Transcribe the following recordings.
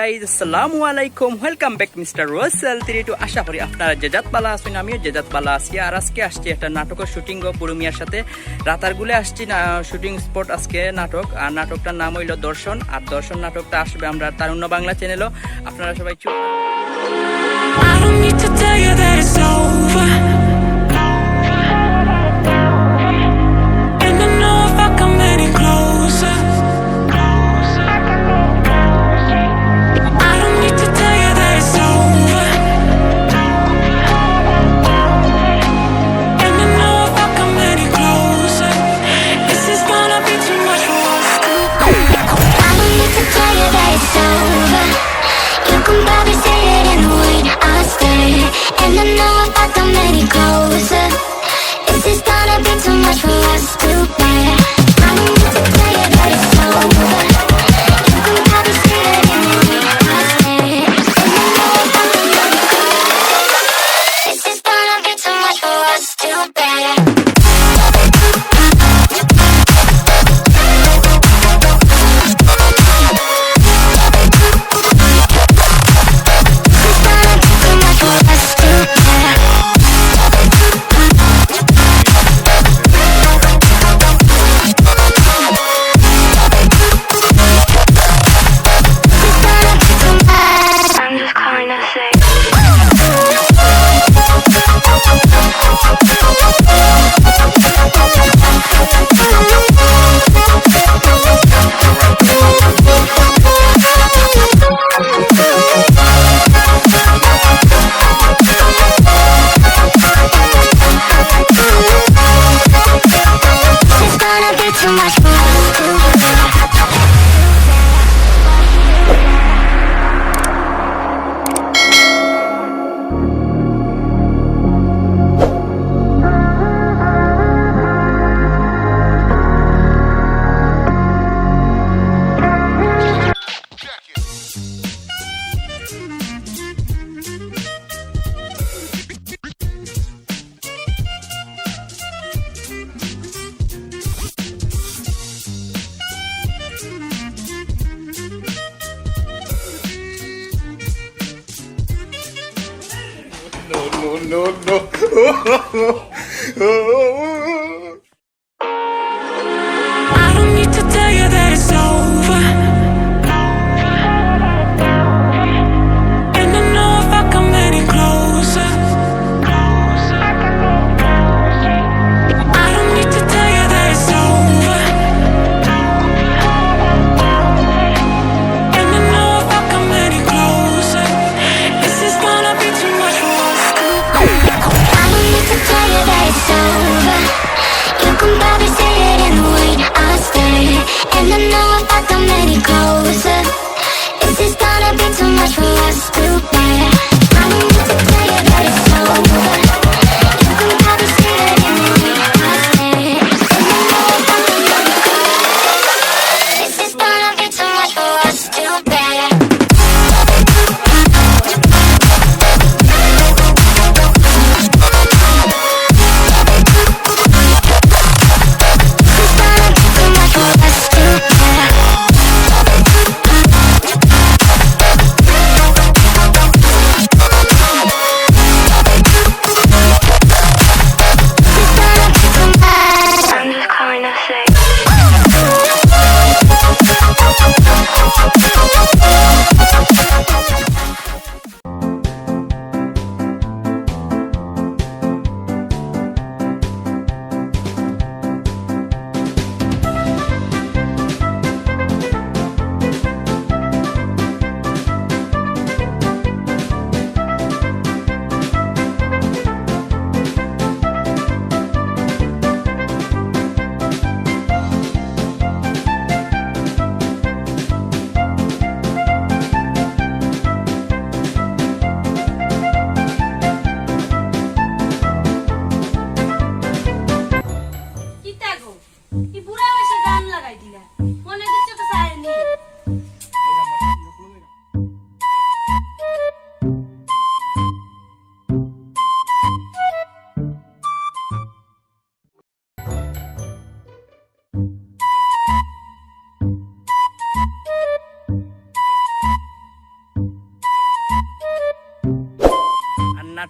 Guys, আসসালামু আলাইকুম। Welcome back mister রোয়েসেল 32। আশা করি আপনারা জেজাত পালা আসুন, আমিও জেজাত পালা আছি। আর আজকে আসছি একটা নাটকের শুটিং পুরুমিয়ার সাথে রাতারগুলে আসছি না শুটিং স্পট। আজকে নাটক, আর নাটকটার নাম হইল দর্শন। আর দর্শন নাটকটা আসবে আমরা তারুণ্য বাংলা চ্যানেলও। আপনারা সবাই চুপ। I don't need to tell you that it's over. And I know if I come any closer, I don't need to tell you that it's over. And I know if I come any closer, this is gonna be too much for us to bear. I don't need to tell you that it's over. You can probably say it in the way I stay. And I know if I come any closer, this is gonna be too much for us to bear. I don't need to tell you that it's over. You can probably say it in the way I stay. And I know if I come any closer, this is gonna be too much for us to bear. Too much for us to I don't need to tell you that it's over. And I know if I come any closer, I don't need to tell you that it's over. And I know if I come any closer, this is gonna be too much for us to bear. I don't need to tell you that it's over.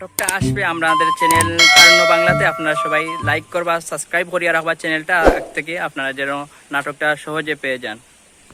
নাটকটা আসবে আমাদের channel তারুণ্য বাংলাতে। আপনারা সবাই like করবা, subscribe করিয়া রাখবা চ্যানেলটা থেকে, আপনারা যেন নাটকটা সহজে পেয়ে যান।